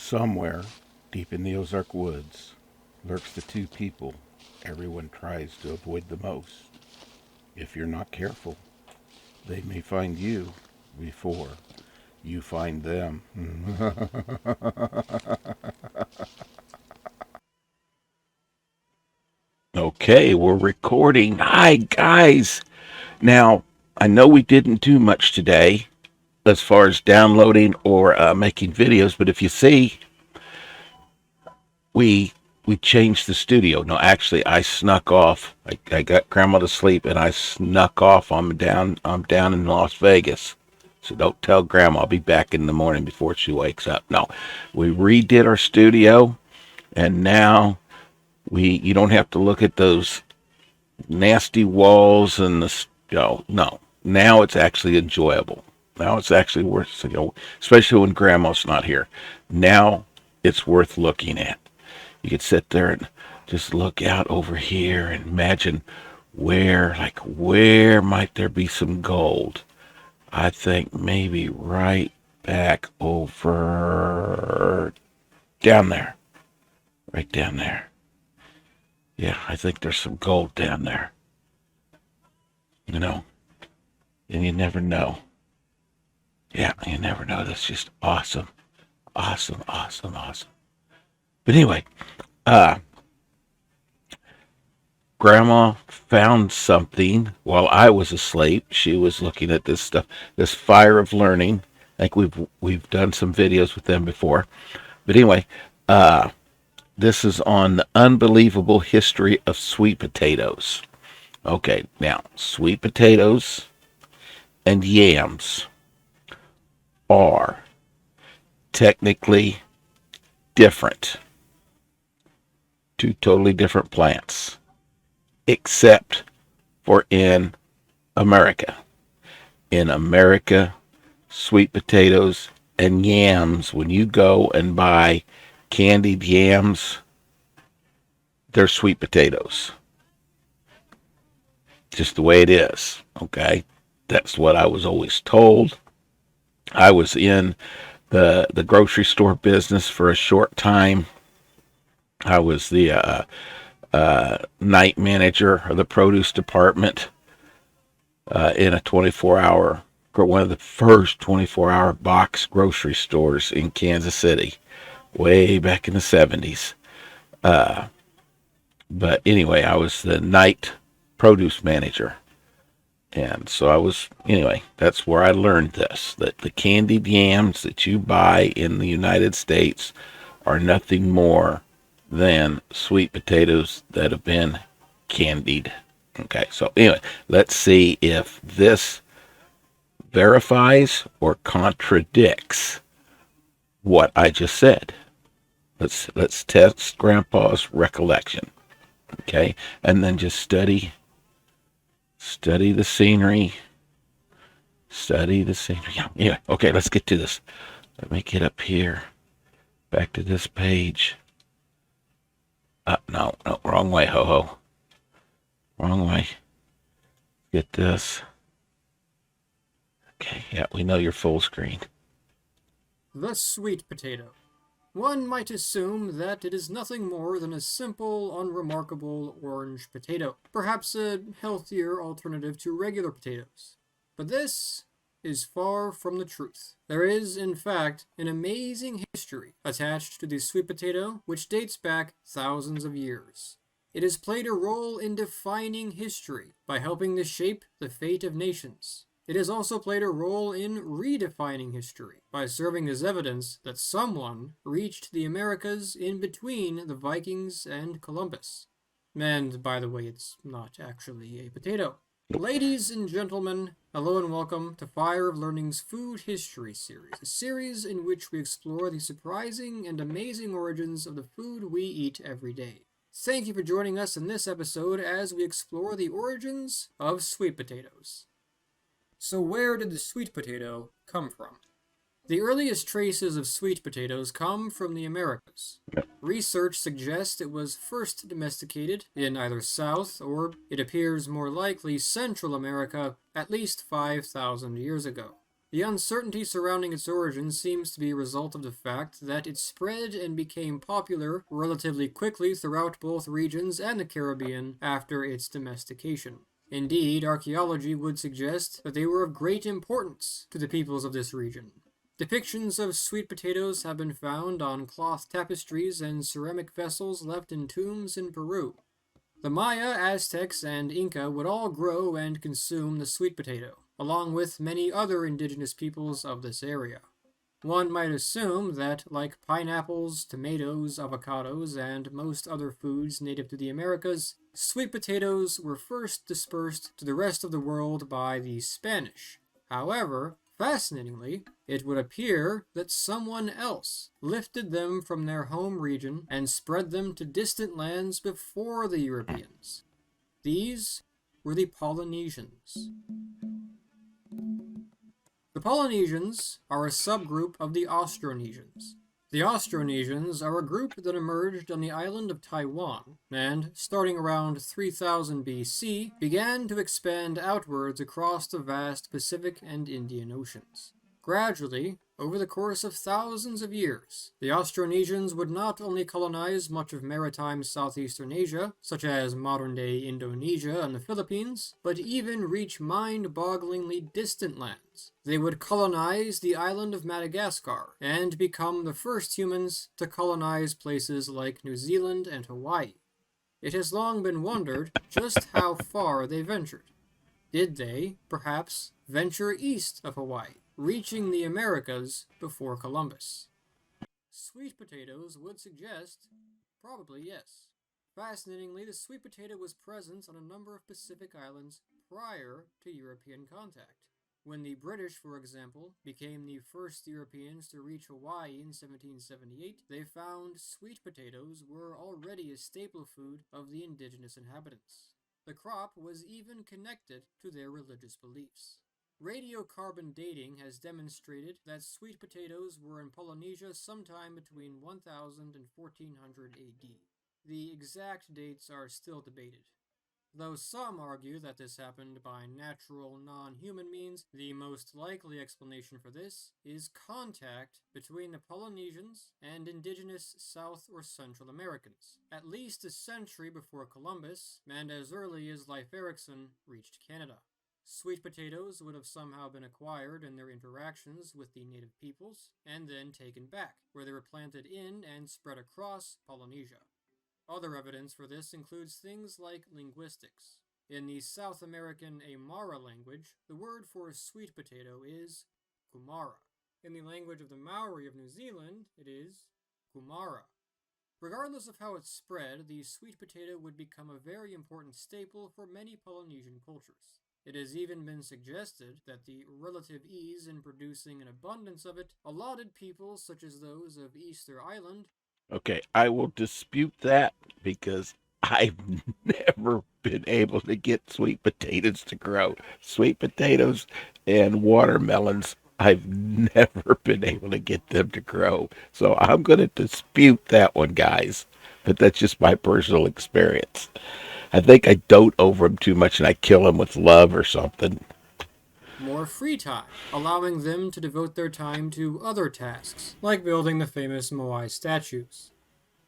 Somewhere deep in the Ozark woods lurks the two people everyone tries to avoid the most. If you're not careful, they may find you before you find them. Okay, we're recording. Hi, guys. Now, I know we didn't do much today as far as downloading or making videos, but if you see, we we changed the studio. No, actually, I snuck off. I got Grandma to sleep, and I snuck off. I'm down in Las Vegas, so don't tell Grandma. I'll be back in the morning before she wakes up. No, we redid our studio, and now you don't have to look at those nasty walls and no. Now it's actually enjoyable. Now it's actually worth, especially when Grandma's not here. Now it's worth looking at. You could sit there and just look out over here and imagine where might there be some gold. I think maybe right back over down there. Right down there. Yeah, I think there's some gold down there. You know, and you never know. Yeah, you never know. That's just awesome. Awesome, awesome, awesome. But anyway, uh, Grandma found something while I was asleep. She was looking at this stuff, this Fire of Learning. I think we've done some videos with them before. But anyway, uh, this is on the unbelievable history of sweet potatoes. Okay, now sweet potatoes and yams are technically different. Two totally different plants, except for in America. In America, sweet potatoes and yams, when you go and buy candied yams, they're sweet potatoes. Just the way it is, okay? That's what I was always told. I was in the grocery store business for a short time. I was the night manager of the produce department in a 24-hour, one of the first 24-hour box grocery stores in Kansas City, way back in the 70s. But anyway, I was the night produce manager. And so anyway, that's where I learned this, that the candied yams that you buy in the United States are nothing more than sweet potatoes that have been candied. Okay, so anyway, let's see if this verifies or contradicts what I just said. Let's test Grandpa's recollection. Okay, and then just study the scenery. Study the scenery. Yeah, anyway, okay, let's get to this. Let me get up here. Back to this page. No, wrong way, ho. Wrong way. Get this. Okay, yeah, we know you're full screen. The sweet potato. One might assume that it is nothing more than a simple, unremarkable orange potato, perhaps a healthier alternative to regular potatoes. But this is far from the truth. There is, in fact, an amazing history attached to the sweet potato which dates back thousands of years. It has played a role in defining history by helping to shape the fate of nations. It has also played a role in redefining history by serving as evidence that someone reached the Americas in between the Vikings and Columbus. And by the way, it's not actually a potato. Ladies and gentlemen, hello and welcome to Fire of Learning's Food History Series, a series in which we explore the surprising and amazing origins of the food we eat every day. Thank you for joining us in this episode as we explore the origins of sweet potatoes. So where did the sweet potato come from? The earliest traces of sweet potatoes come from the Americas. Research suggests it was first domesticated in either South or, it appears more likely, Central America at least 5,000 years ago. The uncertainty surrounding its origin seems to be a result of the fact that it spread and became popular relatively quickly throughout both regions and the Caribbean after its domestication. Indeed, archaeology would suggest that they were of great importance to the peoples of this region. Depictions of sweet potatoes have been found on cloth tapestries and ceramic vessels left in tombs in Peru. The Maya, Aztecs, and Inca would all grow and consume the sweet potato, along with many other indigenous peoples of this area. One might assume that, like pineapples, tomatoes, avocados, and most other foods native to the Americas, sweet potatoes were first dispersed to the rest of the world by the Spanish. However, fascinatingly, it would appear that someone else lifted them from their home region and spread them to distant lands before the Europeans. These were the Polynesians. The Polynesians are a subgroup of the Austronesians. The Austronesians are a group that emerged on the island of Taiwan and, starting around 3000 BC, began to expand outwards across the vast Pacific and Indian Oceans. Gradually, over the course of thousands of years, the Austronesians would not only colonize much of maritime southeastern Asia, such as modern-day Indonesia and the Philippines, but even reach mind-bogglingly distant lands. They would colonize the island of Madagascar and become the first humans to colonize places like New Zealand and Hawaii. It has long been wondered just how far they ventured. Did they, perhaps, venture east of Hawaii, reaching the Americas before Columbus? Sweet potatoes would suggest probably yes. Fascinatingly, the sweet potato was present on a number of Pacific islands prior to European contact. When the British, for example, became the first Europeans to reach Hawaii in 1778, they found sweet potatoes were already a staple food of the indigenous inhabitants. The crop was even connected to their religious beliefs. Radiocarbon dating has demonstrated that sweet potatoes were in Polynesia sometime between 1000 and 1400 AD. The exact dates are still debated. Though some argue that this happened by natural, non-human means, the most likely explanation for this is contact between the Polynesians and indigenous South or Central Americans, at least a century before Columbus, and as early as Leif Erikson reached Canada. Sweet potatoes would have somehow been acquired in their interactions with the native peoples, and then taken back, where they were planted in and spread across Polynesia. Other evidence for this includes things like linguistics. In the South American Aymara language, the word for sweet potato is kumara. In the language of the Maori of New Zealand, it is kumara. Regardless of how it spread, the sweet potato would become a very important staple for many Polynesian cultures. It has even been suggested that the relative ease in producing an abundance of it allotted peoples such as those of Easter Island. Okay, I will dispute that because I've never been able to get sweet potatoes to grow. Sweet potatoes and watermelons, I've never been able to get them to grow. So I'm going to dispute that one, guys. But that's just my personal experience. I think I dote over them too much and I kill them with love or something. More free time, allowing them to devote their time to other tasks, like building the famous Moai statues.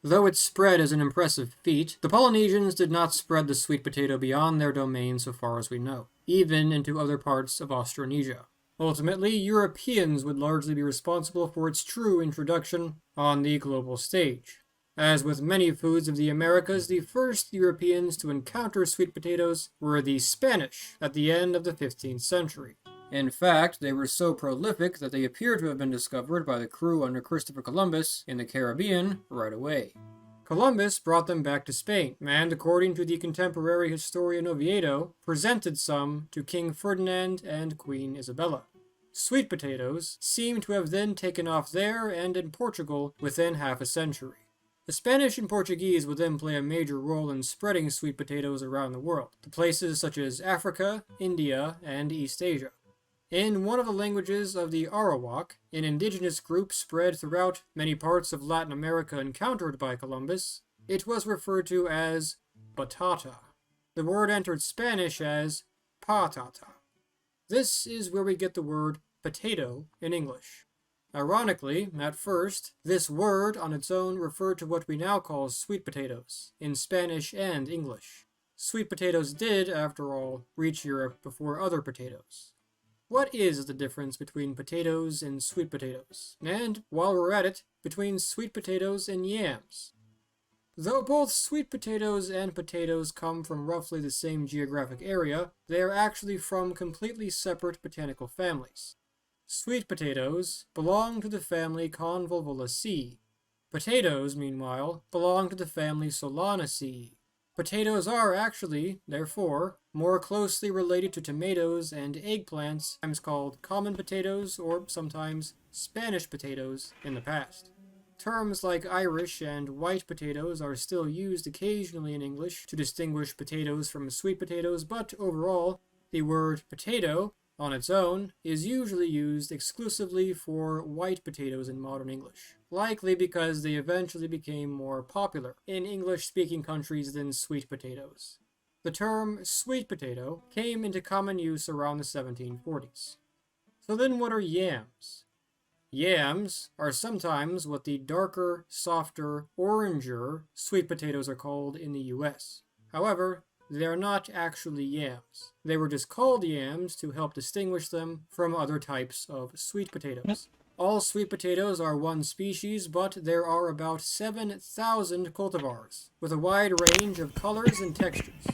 Though it spread as an impressive feat, the Polynesians did not spread the sweet potato beyond their domain so far as we know, even into other parts of Austronesia. Ultimately, Europeans would largely be responsible for its true introduction on the global stage. As with many foods of the Americas, the first Europeans to encounter sweet potatoes were the Spanish at the end of the 15th century. In fact, they were so prolific that they appear to have been discovered by the crew under Christopher Columbus in the Caribbean right away. Columbus brought them back to Spain, and according to the contemporary historian Oviedo, presented some to King Ferdinand and Queen Isabella. Sweet potatoes seem to have then taken off there and in Portugal within half a century. The Spanish and Portuguese would then play a major role in spreading sweet potatoes around the world, to places such as Africa, India, and East Asia. In one of the languages of the Arawak, an indigenous group spread throughout many parts of Latin America encountered by Columbus, it was referred to as batata. The word entered Spanish as patata. This is where we get the word potato in English. Ironically, at first, this word on its own referred to what we now call sweet potatoes, in Spanish and English. Sweet potatoes did, after all, reach Europe before other potatoes. What is the difference between potatoes and sweet potatoes? And, while we're at it, between sweet potatoes and yams? Though both sweet potatoes and potatoes come from roughly the same geographic area, they are actually from completely separate botanical families. Sweet potatoes belong to the family Convolvulaceae. Potatoes, meanwhile, belong to the family Solanaceae. Potatoes are actually, therefore, more closely related to tomatoes and eggplants, sometimes called common potatoes or sometimes Spanish potatoes in the past. Terms like Irish and white potatoes are still used occasionally in English to distinguish potatoes from sweet potatoes, but overall, the word potato, on its own, is usually used exclusively for white potatoes in modern English, likely because they eventually became more popular in English-speaking countries than sweet potatoes. The term sweet potato came into common use around the 1740s. So then what are yams? Yams are sometimes what the darker, softer, oranger sweet potatoes are called in the US. However, they are not actually yams. They were just called yams to help distinguish them from other types of sweet potatoes. All sweet potatoes are one species, but there are about 7,000 cultivars, with a wide range of colors and textures.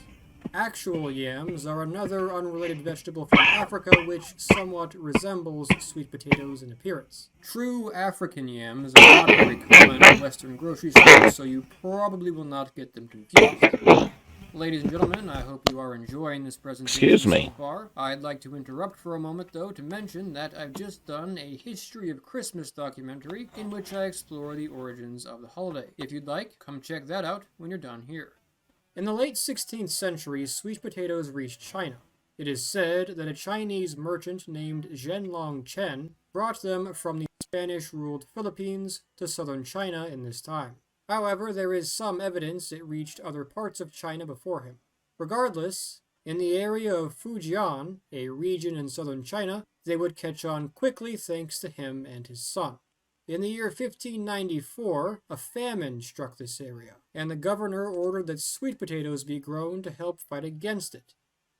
Actual yams are another unrelated vegetable from Africa which somewhat resembles sweet potatoes in appearance. True African yams are not very common in Western grocery stores, so you probably will not get them confused. Ladies and gentlemen, I hope you are enjoying this presentation Excuse me. so far. I'd like to interrupt for a moment, though, to mention that I've just done a History of Christmas documentary in which I explore the origins of the holiday. If you'd like, come check that out when you're done here. In the late 16th century, sweet potatoes reached China. It is said that a Chinese merchant named Zhenlong Chen brought them from the Spanish-ruled Philippines to southern China in this time. However, there is some evidence it reached other parts of China before him. Regardless, in the area of Fujian, a region in southern China, they would catch on quickly thanks to him and his son. In the year 1594, a famine struck this area, and the governor ordered that sweet potatoes be grown to help fight against it.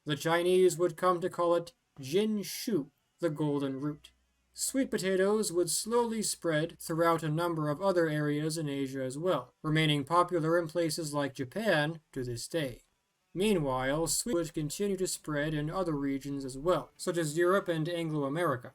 The Chinese would come to call it Jin Shu, the golden root. Sweet potatoes would slowly spread throughout a number of other areas in Asia as well, remaining popular in places like Japan to this day. Meanwhile, sweet would continue to spread in other regions as well, such as Europe and Anglo-America.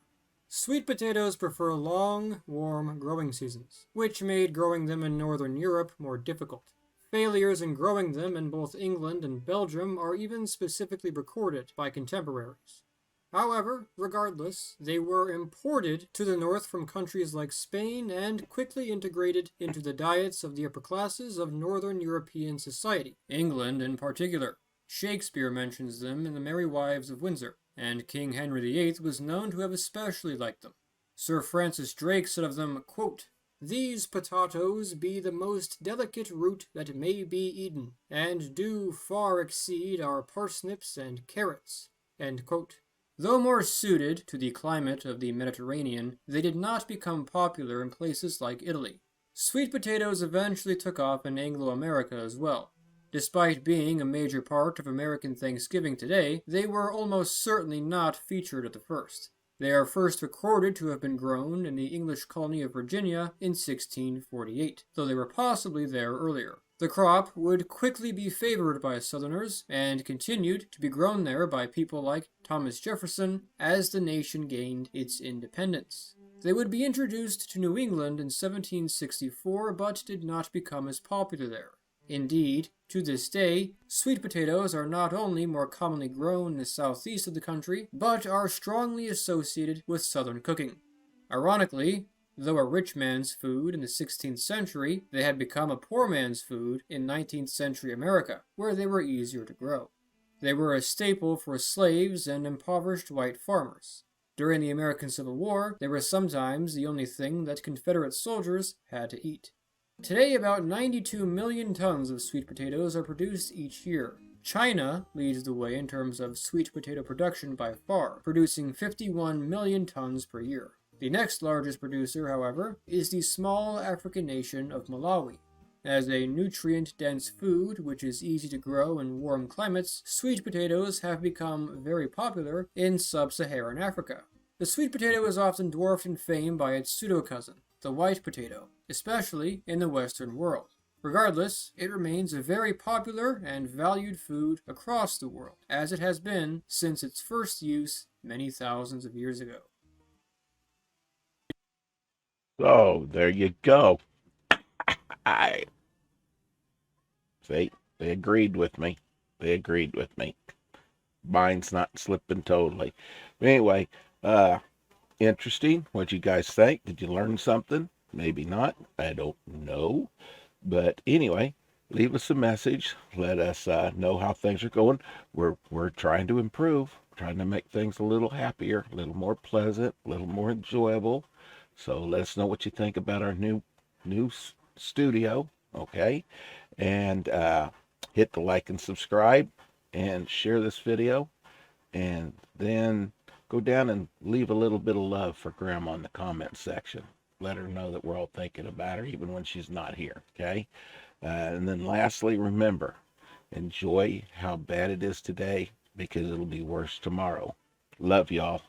Sweet potatoes prefer long, warm growing seasons, which made growing them in northern Europe more difficult. Failures in growing them in both England and Belgium are even specifically recorded by contemporaries. However, regardless, they were imported to the north from countries like Spain and quickly integrated into the diets of the upper classes of northern European society, England in particular. Shakespeare mentions them in The Merry Wives of Windsor, and King Henry VIII was known to have especially liked them. Sir Francis Drake said of them, quote, "These potatoes be the most delicate root that may be eaten, and do far exceed our parsnips and carrots." End quote. Though more suited to the climate of the Mediterranean, they did not become popular in places like Italy. Sweet potatoes eventually took off in Anglo-America as well. Despite being a major part of American Thanksgiving today, they were almost certainly not featured at the first. They are first recorded to have been grown in the English colony of Virginia in 1648, though they were possibly there earlier. The crop would quickly be favored by Southerners and continued to be grown there by people like Thomas Jefferson as the nation gained its independence. They would be introduced to New England in 1764, but did not become as popular there. Indeed, to this day, sweet potatoes are not only more commonly grown in the southeast of the country, but are strongly associated with southern cooking. Ironically, though a rich man's food in the 16th century, they had become a poor man's food in 19th century America, where they were easier to grow. They were a staple for slaves and impoverished white farmers. During the American Civil War, they were sometimes the only thing that Confederate soldiers had to eat. Today, about 92 million tons of sweet potatoes are produced each year. China leads the way in terms of sweet potato production by far, producing 51 million tons per year. The next largest producer, however, is the small African nation of Malawi. As a nutrient dense food which is easy to grow in warm climates, sweet potatoes have become very popular in sub Saharan Africa. The sweet potato is often dwarfed in fame by its pseudo cousin, the white potato, especially in the Western world. Regardless, it remains a very popular and valued food across the world, as it has been since its first use many thousands of years ago. So there you go. I see. They agreed with me. They agreed with me. Mine's not slipping totally. But anyway, uh, interesting. What you guys think? Did you learn something? Maybe not. I don't know. But anyway, leave us a message. Let us know how things are going. We're trying to improve, trying to make things a little happier, a little more pleasant, a little more enjoyable. So let us know what you think about our new studio. Okay, and hit the like and subscribe, and share this video, and then go down and leave a little bit of love for Grandma in the comment section. Let her know that we're all thinking about her, even when she's not here. Okay. And then lastly, remember, enjoy how bad it is today because it'll be worse tomorrow. Love y'all.